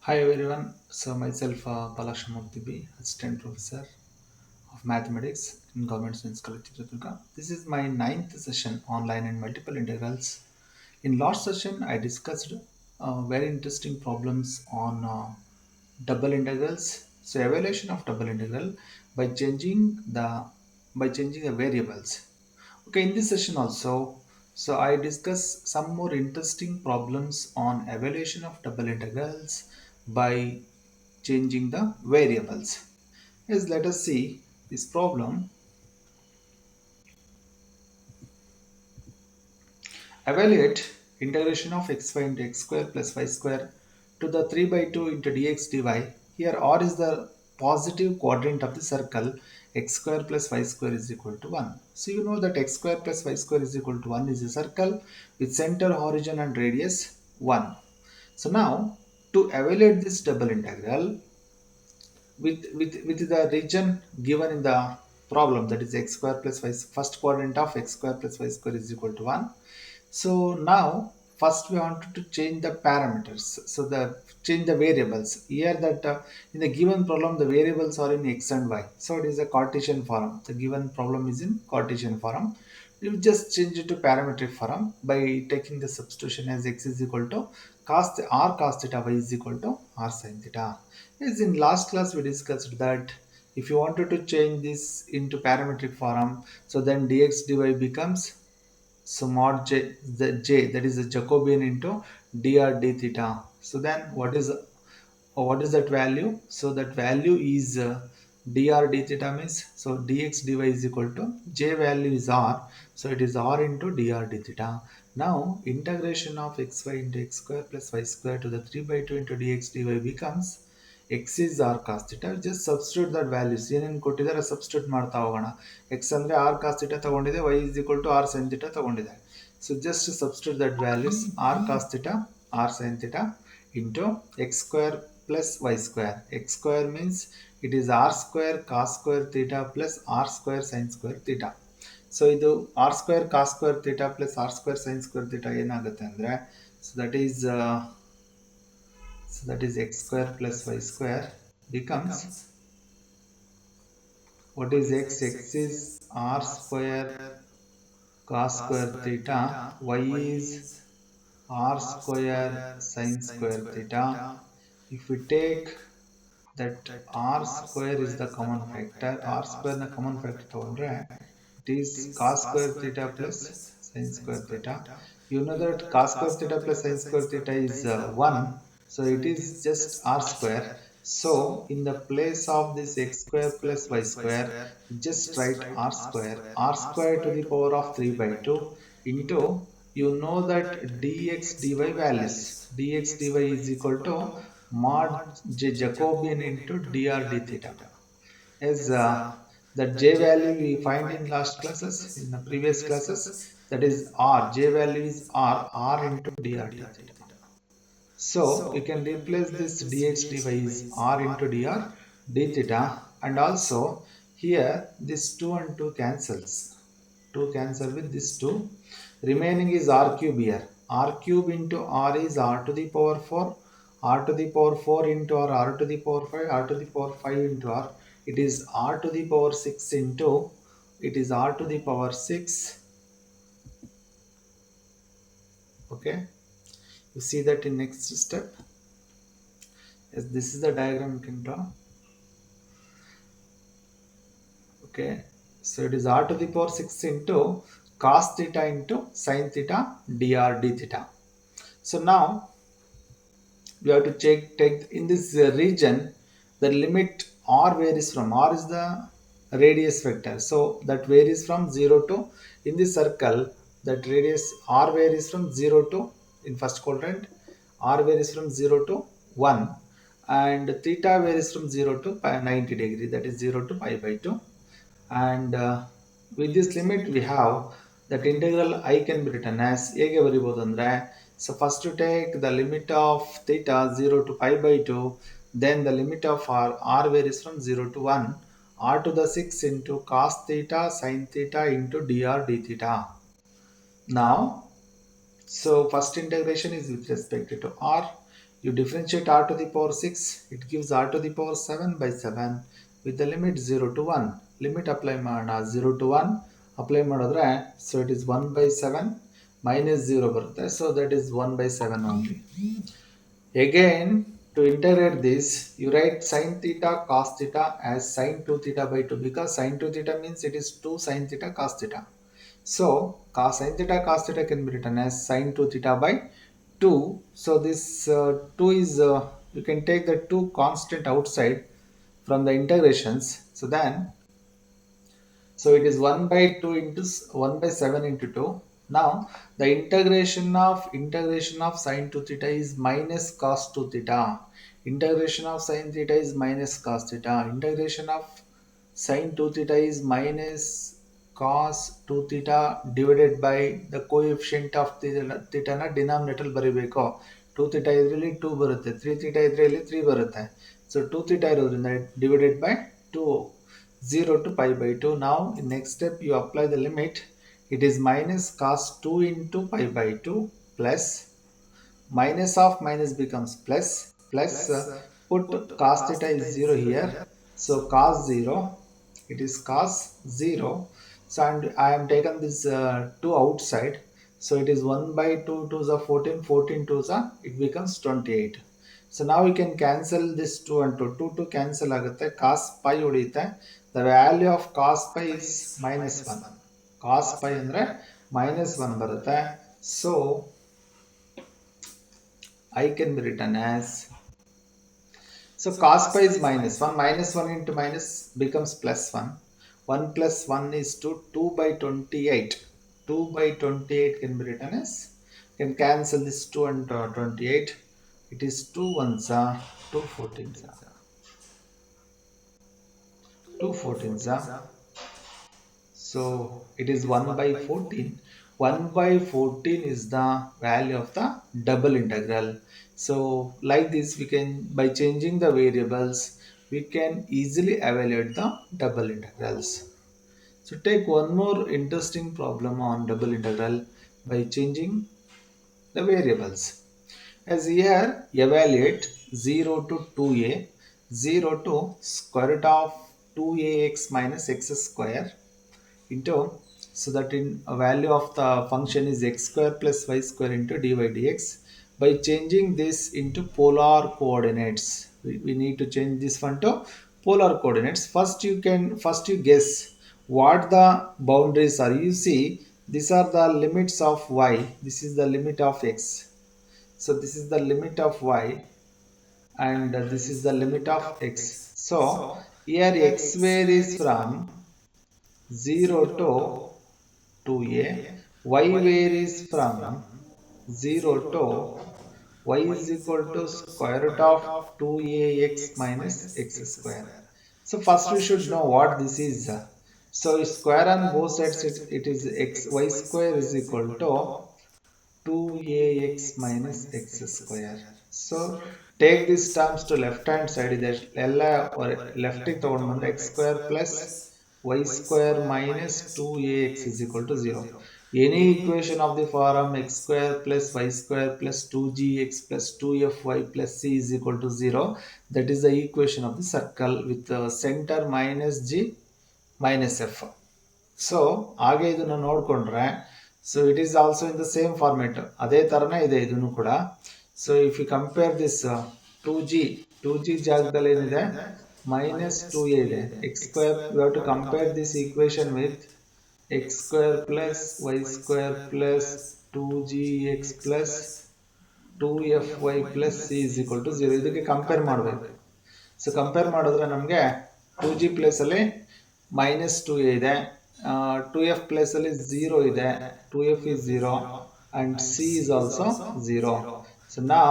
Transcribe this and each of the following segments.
Hi everyone. So myself Balakshmurthy B, Assistant Professor of Mathematics in Government Science College, Chitradurga. This is my ninth session online and multiple integrals. In last session, I discussed very interesting problems on double integrals. So evaluation of double integral by changing the variables. Okay, in this session also, so I discuss some more interesting problems on evaluation of double integrals by changing the variables. Yes, let us see this problem. Evaluate integration of xy into x square plus y square to the 3 by 2 into dx dy. Here r is the positive quadrant of the circle x square plus y square is equal to 1. So you know that x square plus y square is equal to 1 is a circle with center, origin and radius 1. So now to evaluate this double integral, with the region given in the problem, that is x square plus y, first quadrant of x square plus y square is equal to 1. So now first we want to change the parameters, so the change the variables here, that in the given problem the variables are in x and y, so it is a Cartesian form. The given problem is in Cartesian form. You just change it to parametric form by taking the substitution as x is equal to r cos theta, y is equal to r sin theta. Yes, in last class we discussed that if you wanted to change this into parametric form, so then dx dy becomes, so mod j, the j, that is the Jacobian into dr d theta. So then what is that value? So that value is dr d theta means, so dx dy is equal to j value is r, so it is r into dr d theta. Now integration of xy into x square plus y square to the 3 by 2 into dx dy becomes x is r cos theta. Just substitute that values ಏನೇನು ಕೊಟ್ಟಿದ್ದಾರೆ substitute ಮಾಡ್ತಾ ಹೋಗೋಣ. x ಅಂದ್ರೆ r cos theta ತಗೊಂಡಿದೆ, y is equal to r sin theta ತಗೊಂಡಿದೆ. So just substitute that values r cos theta, r sin theta into x square plus y square. X square means it is r square cos square theta plus r square sin square theta. So ಇದು r square cos square theta plus r square sin square theta ಏನಾಗುತ್ತೆ ಅಂದ್ರೆ, so that is x square plus y square becomes, what is x? X is r square cos square theta, y is r square sin square theta. If we take that r square is the common factor, r square the common factor ತಗೊಂಡ್ರೆ it is cos square theta plus sin square theta. You know that cos square theta plus sin square theta is 1, so it is just r square. So in the place of this x square plus y square, just write r square to the power of 3 by 2 into, you know that dx dy values, dx dy is equal to mod Jacobian into dr d theta. As the j value we find in last classes, in the previous classes, that is r, j value is r into dr d theta. So you can replace this dx dy is r into dr d theta, and also here this 2 and 2 cancels, 2 cancel with this 2, remaining is r cube. Here r cube into r is r to the power 4, r to the power 4 into r to the power 5, r to the power 5 into r, it is r to the power 6 into, it is r to the power 6. Okay, you see that in next step. Yes, this is the diagram you can draw. Okay, so it is r to the power 6 into cos theta into sin theta dr d theta. So now we have to take in this region the limit r varies from, r is the radius vector, so that varies from 0 to, in this circle that radius r varies from 0 to, in first quadrant r varies from 0 to 1, and theta varies from 0 to 90 degree, that is 0 to pi by 2. And with this limit we have that integral I can be written as ಹೇಗೆ ಬರಿಬಹುದು ಅಂದ್ರೆ, so first to take the limit of theta 0 to pi by 2, then the limit of r varies from 0 to 1, r to the 6 into cos theta sin theta into dr d theta. Now, so first integration is with respect to r. you differentiate r to the power 6, it gives r to the power 7 by 7 with the limit 0 to 1. Limit apply ಮಾಡೋಣ 0 to 1 apply ಮಾಡಿದ್ರೆ so it is 1 by 7 minus 0 ಬರುತ್ತೆ, so that is 1 by 7 only. Again, to integrate this, you write sin theta cos theta as sin 2 theta by 2, because sin 2 theta means it is 2 sin theta cos theta. So cos sin theta cos theta can be written as sin 2 theta by 2. So this 2 is, you can take the 2 constant outside from the integrations. So it is 1 by 2 into 1 by 7 into 2. Now the integration of sin 2 theta is minus cos 2 theta. Integration of sin theta is minus cos theta. Integration of sin 2 theta is minus cos 2 theta divided by the coefficient of theta na denominator ಬರಿಬೇಕು. 2 theta ಇದರಲ್ಲಿ 2 ಬರುತ್ತೆ, 3 theta ಇದರಲ್ಲಿ 3 ಬರುತ್ತೆ. So 2 theta ಇರೋದ್ರಿಂದ divided by 2, 0 to pi by 2. Now in next step you apply the limit. It is minus cos 2 into pi by 2 plus minus of minus becomes plus put cos theta is 0 here, so cos 0, it is cos 0. So and I am taken this 2 outside, so it is 1 by 2 to the 14, 14 to the it becomes 28. So now we can cancel this 2 and 2, 2 to cancel ಆಗುತ್ತೆ, cos pi ಉಳಿಯುತ್ತೆ. The value of cos pi is minus 1. Cos pi ಅಂದ್ರೆ minus 1 ಬರುತ್ತೆ. So I can be written as, so cos pi is minus 1, minus 1 into minus becomes plus 1. 1 plus 1 is 2, 2 by 28. 2 by 28 can be written as, can cancel this 2 and 28. It is 2 ones are 2 14s are 2 14s are. So it is 1 by 14. 1 by 14 is the value of the double integral. So like this we can, by changing the variables, we can easily evaluate the double integrals. So take one more interesting problem on double integral by changing the variables. As here, evaluate 0 to 2a, 0 to square root of 2ax minus x square into, so that in a value of the function is x square plus y square into dy dx. By changing this into polar coordinates, we need to change this one to polar coordinates. First you guess what the boundaries are. You see, these are the limits of y, this is the limit of x, so this is the limit of y, and this is the limit of x. So here x varies from 0 to 2a, y varies from 0 to y is equal to square root of 2ax minus x square. So first we should know what this is. So square on both sides, it is x, y square is equal to 2ax minus x square. So take these terms to left hand side, ಎಲ್ಲ left ತಗೊಂಡು ಬಂದ್ರೆ x square plus y square minus 2ax is equal to 0. Any equation of the form x square plus y square plus 2gx plus 2fy plus c is equal to 0, that is the equation of the circle with the center minus g minus f. So ಹಾಗೆ ಇದನ್ನು ನೋಡಿಕೊಂಡ್ರೆ, so it is also in the same format, ಅದೇ ಥರನೇ ಇದೆ ಇದನ್ನು ಕೂಡ. So if you compare this 2g ಜಾಗದಲ್ಲಿ ಏನಿದೆ minus 2a ಇದೆ, x square, you have to compare this equation with x square plus y square plus 2gx plus 2fy plus c is equal to 0. ಇದಕ್ಕೆ compare ಮಾಡಬೇಕು. So compare ಮಾಡಿದ್ರೆ ನಮಗೆ 2g place ಅಲ್ಲಿ minus 2a ಇದೆ, 2f place ಅಲ್ಲಿ 0 ಇದೆ, 2f is 0 and c is also 0. So now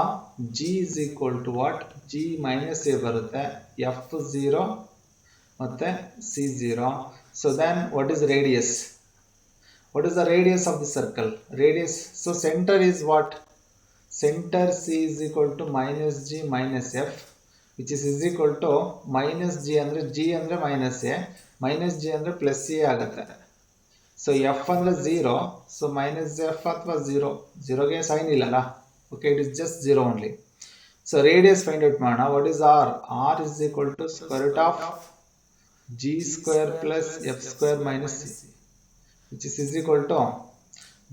g is equal to what? g minus a ಬರುತ್ತೆ, f 0 ಮತ್ತೆ c 0. So then what is radius? What is the radius of the circle? Radius, so center is what? Center c is equal to minus g minus f, which is equal to minus g ಅಂದ್ರೆ minus a, minus g ಅಂದ್ರೆ plus a ಆಗುತ್ತೆ. So f ಅಂದ್ರೆ 0, so minus f ಅಥವಾ 0 ಗೆ sign ಇಲ್ಲಲ್ಲ, okay, it is just 0 only. So radius find out ಮಾಡೋಣ. What is R? R is equal to square root of G square plus F square minus C, which is equal to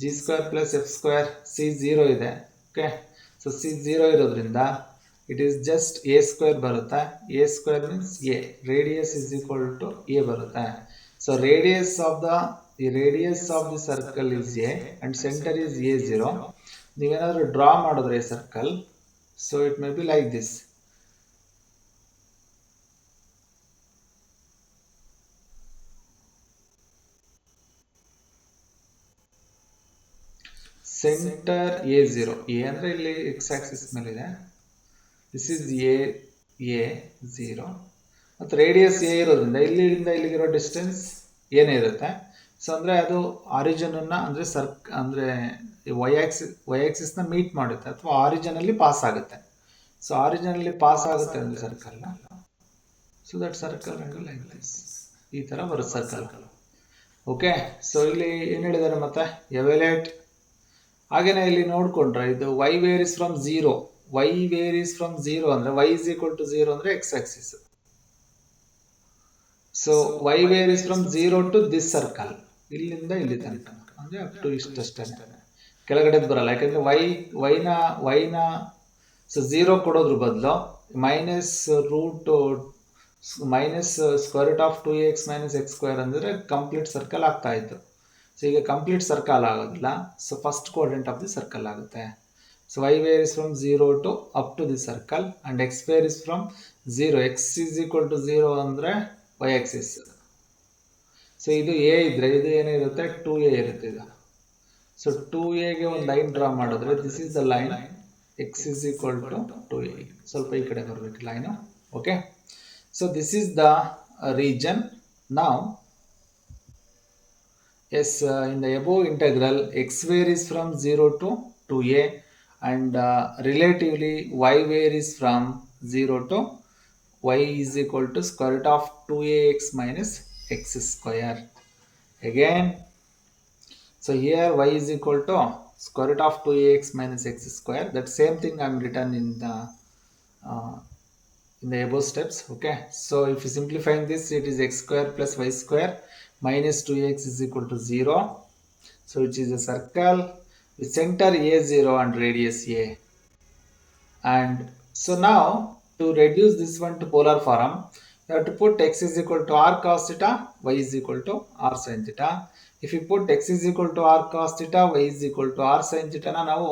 G square plus F square. C 0 ಇದೆ. Okay, so C 0 ಇರೋದ್ರಿಂದ it is just A square ಬರುತ್ತೆ. A square means A, radius is equal to A ಬರುತ್ತೆ. So radius of the circle is A and centre is A0. ನೀವೇನಾದರೂ draw ಮಾಡಿದ್ರೆ circle, so it may be like this. Centre A0, A ಅಂದರೆ ಇಲ್ಲಿ X Axis ಮೇಲೆ ಇದೆ. This is A0 ಮತ್ತು radius A ಇರೋದ್ರಿಂದ ಇಲ್ಲಿಂದ ಇಲ್ಲಿಗಿರೋ ಡಿಸ್ಟೆನ್ಸ್ ಏನೇ ಇರುತ್ತೆ. ಸೊ ಅಂದರೆ ಅದು ಆರಿಜಿನನ್ನು ಅಂದರೆ ವೈ ಆಕ್ಸಿಸ್ನ ಮೀಟ್ ಮಾಡುತ್ತೆ ಅಥವಾ ಆರಿಜಿನಲ್ಲಿ ಪಾಸ್ ಆಗುತ್ತೆ. ಸೊ ಆರಿಜಿನಲ್ಲಿ ಪಾಸ್ ಆಗುತ್ತೆ ಅಂದರೆ ಸರ್ಕಲ್ನ. So that circle like this, ಈ ಥರ ಬರುತ್ತೆ ಸರ್ಕಲ್. ಓಕೆ, ಸೊ ಇಲ್ಲಿ ಏನು ಹೇಳಿದ್ದಾರೆ ಮತ್ತೆ ಎವ್ಯಾಲ್ಯೂಯೇಟ್. ಹಾಗೇನೆ ಇಲ್ಲಿ ನೋಡ್ಕೊಂಡ್ರೆ ಇದು Y varies from 0. Y varies from 0 ಅಂದರೆ ವೈ ಇಸ್ ಈಕ್ವಲ್ ಟು 0 ಅಂದರೆ X axis. So Y varies from 0 to this circle, ಇಲ್ಲಿಂದ ಇಲ್ಲಿ ತನಕ ಅಂದರೆ ಅಪ್ ಟು ಇಷ್ಟಷ್ಟೇ, ಕೆಳಗಡೆ ಬರಲ್ಲ. ಯಾಕಂದರೆ ವೈನ ಸೊ 0 ಕೊಡೋದ್ರ ಬದಲು minus square root of 2x minus X square ಅಂದರೆ ಕಂಪ್ಲೀಟ್ ಸರ್ಕಲ್ ಆಗ್ತಾ ಇತ್ತು. ಸೊ ಈಗ ಕಂಪ್ಲೀಟ್ ಸರ್ಕಲ್ ಆಗೋದಿಲ್ಲ. So first quadrant of the circle ಆಗುತ್ತೆ. So Y where is from 0 to up to the circle and X where is from 0. X is equal to 0 ಅಂದರೆ Y axis. So ಇದು A ಇದ್ರೆ ಇದು ಏನಿರುತ್ತೆ 2a ಇರುತ್ತೆ ಇದು. So 2aಗೆ ಒಂದು ಲೈನ್ ಡ್ರಾ ಮಾಡಿದ್ರೆ this is the line X is equal to 2a. ಸ್ವಲ್ಪ ಈ ಕಡೆ ಬರಬೇಕು line. Okay, so this is the region. ನಾವು yes, in the above integral x varies from 0 to 2a and relatively y varies from 0 to y is equal to square root of 2ax minus x square. Again, so here y is equal to square root of 2ax minus x square. That same thing I am written in the above steps. Okay, so if you simplifying this, it is x square plus y square minus 2x is equal to 0. So which is a circle with center A0 and radius A. And so now to reduce this one to polar form, you have to put x is equal to r cos theta, y is equal to r sin theta. If you put x is equal to r cos theta, y is equal to r sin theta, ನಾವು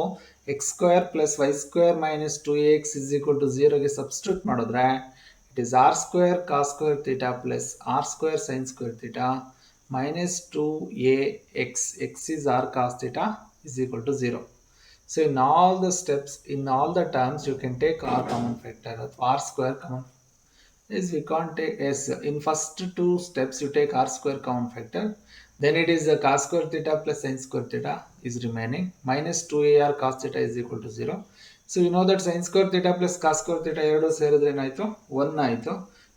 x square plus y square minus 2x is equal to 0 ಗೆ substitute ಮಾಡಿದ್ರೆ it is r square cos square theta plus r square sin square theta minus 2ax, x is r cos theta is equal to 0. So in all the steps, in all the terms, you can take r common factor, r square common. Yes, we can't take s. In first two steps, you take r square common factor. Then it is the cos square theta plus sin square theta is remaining. Minus 2ar cos theta is equal to 0. So you know that sin square theta plus cos square theta ಎರಡು ಸೇರಿದ್ರೆ ಏನಾಯಿತು 1 ಆಯಿತು.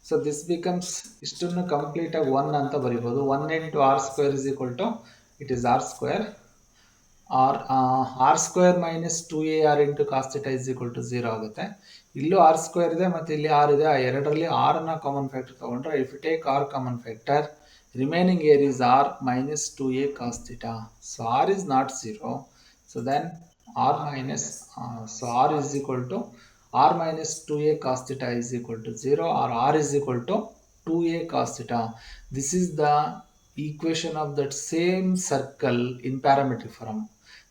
So this becomes ಇಷ್ಟನ್ನು complete ಆಗಿ 1 ಅಂತ ಬರೀಬಹುದು. 1 into r square is equal to, it is r square, r square minus 2ar into cos theta is equal to 0 ಆಗುತ್ತೆ. ಇಲ್ಲೂ r square ಇದೆ ಮತ್ತು ಇಲ್ಲಿ r ಇದೆ. ಆ ಎರಡರಲ್ಲಿ r ನ ಕಾಮನ್ ಫ್ಯಾಕ್ಟರ್ ತಗೊಂಡ್ರೆ if you take r common factor, remaining here is r minus 2a cos theta. So r is not 0. So then r minus, so r is equal to r minus 2a cos theta is equal to 0, or r is equal to 2a cos theta. This is the equation of that same circle in parametric form.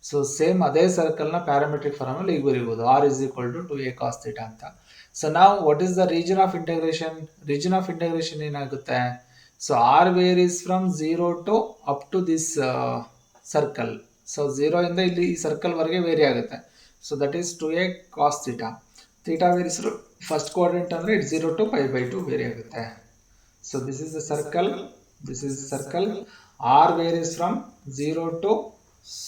So same ಅದೇ circle ನ parametric form ಅಲ್ಲಿ ಈಗ ಬರೀಬಹುದು r is equal to 2a cos theta ಅಂತ. So now what is the region of integration? Region of integration ಏನಾಗುತ್ತೆ? So r varies from 0 to up to this circle. So 0 ಇಂದ ಇಲ್ಲಿ ಈ circle ವರೆಗೆ very ಆಗುತ್ತೆ. So that is 2a cos theta. Theta varies from first quadrant ಅಂದ್ರೆ it 0 to pi by 2 very ಆಗುತ್ತೆ. So this is the circle. This is the circle. R varies from 0 to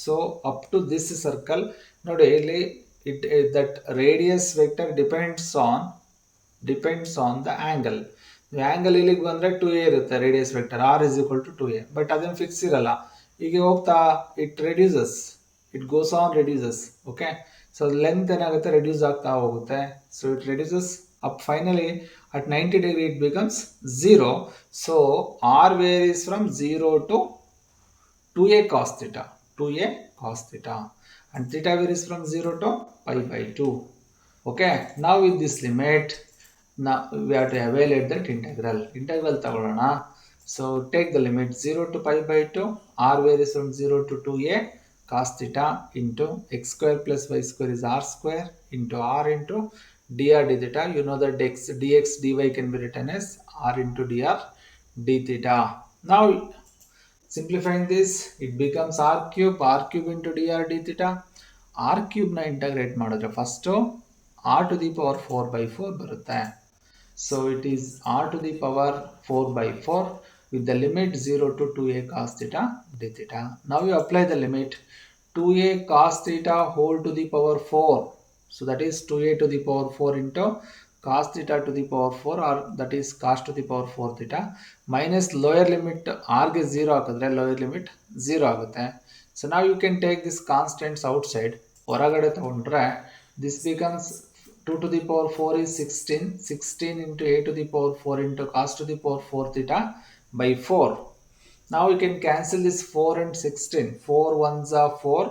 so up to this circle. ನೋಡಿ ಇಲ್ಲಿ that radius vector depends on the angle. Angle ಇಲ್ಲಿಗೆ ಬಂದರೆ 2a ಇರುತ್ತೆ radius vector, r is equal to 2a. But ಅದೇನು fix ಇರಲ್ಲ. ಹೀಗೆ ಹೋಗ್ತಾ it goes on reduces. Okay, so length ಏನಾಗುತ್ತೆ ರೆಡ್ಯೂಸ್ ಆಗ್ತಾ ಹೋಗುತ್ತೆ. So it reduces up finally at 90 degree it becomes 0. So r varies from 0 to 2a cos theta, 2a cos theta, and theta varies from 0 to pi by 2. Okay, now with this limit, now we have to evaluate that integral ತಗೊಳ್ಳೋಣ. So take the limit 0 to pi by 2, r varies from 0 to 2a cos theta into x square plus y square is r square into r into dr d theta. You know that dx dy can be written as r into dr d theta. Now simplifying this, it becomes r cube into dr d theta. R cube na integrate ಮಾಡಿದ್ರೆ first r to the power 4 by 4 ಬರುತ್ತೆ. So it is r to the power 4 by 4 with the limit 0 to 2a cos theta d theta. Now you apply the limit 2a cos theta whole to the power 4. So that is 2a to the power 4 into cos theta to the power 4, or that is cos to the power 4 theta minus lower limit r ಗೆ 0 ಹಾಕಿದ್ರೆ lower limit 0 ಆಗುತ್ತೆ. So now you can take this constants outside. ಹೊರಗಡೆ ತಗೊಂಡ್ರೆ this becomes 2 to the power 4 is 16 into a to the power 4 into cos to the power 4 theta by 4. Now we can cancel this 4 and 16. 4 ones are 4,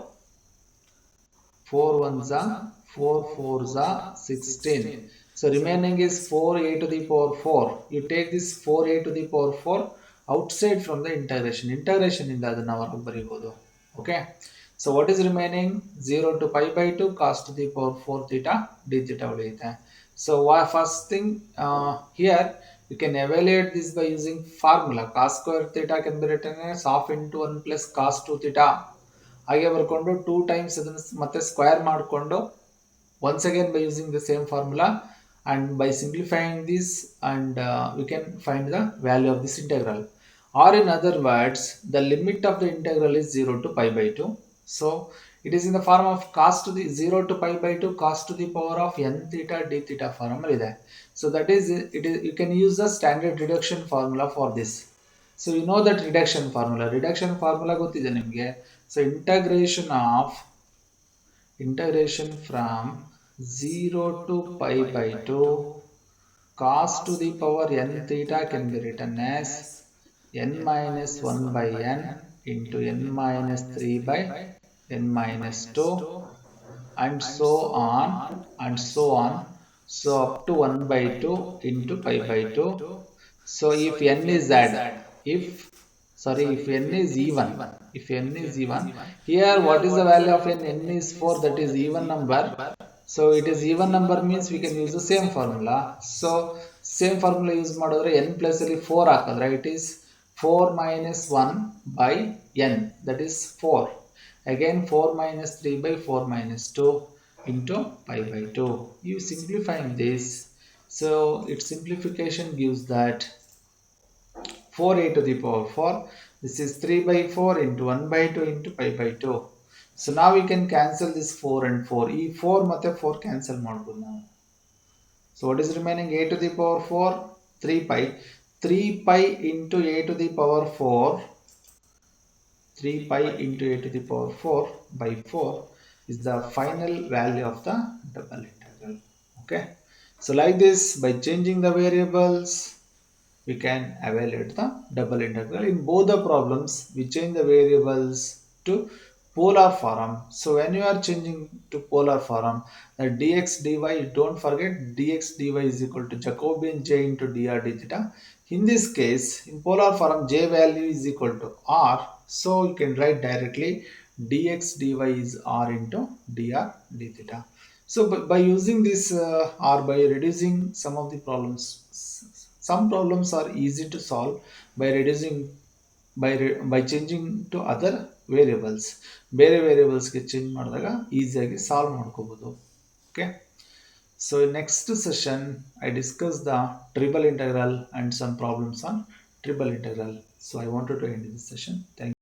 4 ones are 4, 4s are 16. So remaining is 4a to the power 4. You take this 4a to the power 4 outside from the integration. Integration ಇಂದ ಅದನ್ನ ಹೊರಗೆ ಬರೀಬಹುದು. Okay. So what is remaining? 0 to pi by 2 cos to the power 4 theta d theta ಉಳಿಯುತ್ತೆ. So first thing here you can evaluate this by using formula. Cos square theta can be written as half into 1 plus cos 2 theta. ಹಾಗೆ ಬರ್ಕೊಂಡು 2 times ಅದನ್ನು ಮತ್ತೆ square ಮಾಡಿಕೊಂಡು once again by using the same formula and by simplifying this, and we can find the value of this integral. Or in other words, the limit of the integral is 0 to pi by 2. So it is in the form of cos to the 0 to pi by 2 cos to the power of n theta d theta form ಇದೆ. So that is it is, you can use the standard reduction formula for this. So you know that reduction formula ಗೊತ್ತಿದೆ ನಿಮಗೆ. So integration from 0 to pi by 2 cos to the power n theta can be written as n minus 1 by n into n minus 3 by n minus 2 and so on and so on. So up to 1 by 2 into pi by 2. So if n is if n is even, here what is the value of n? N is 4, that is even number. So it is even number means we can use the same formula. So same formula use ಮಾಡಿದ್ರೆ n plus ಅಲ್ಲಿ 4 ಹಾಕಿದ್ರೆ it is 4 minus 1 by n, that is 4. Again 4 minus 3 by 4 minus 2 into pi by 2. You simplifying this, so its simplification gives that 4a to the power 4. This is 3 by 4 into 1 by 2 into pi by 2. So now we can cancel this 4 and 4. E 4 ಮತ್ತೆ 4 cancel ಮಾಡಬಹುದು ನಾವು. So what is remaining? A to the power 4, 3 pi. 3 pi into a to the power 4. 3 pi into a to the power 4 by 4 is the final value of the double integral. Okay. So like this, by changing the variables, we can evaluate the double integral. In both the problems, we change the variables to polar form. So when you are changing to polar form, the dx dy, don't forget dx dy is equal to Jacobian j into dr d theta. In this case, in polar form, j value is equal to r. So you can write directly dx dy is r into dr d theta. So by using this or by reducing some of the problems, some problems are easy to solve by reducing by changing to other variables. ಬೇರೆ ವೇರಿಯೇಬಲ್ಸ್ಗೆ change ಮಾಡಿದಾಗ ಈಸಿಯಾಗಿ solve ಮಾಡ್ಕೋಬಹುದು. Okay, so next session I discuss the triple integral and some problems on triple integral. So I wanted to end this session. Thank you.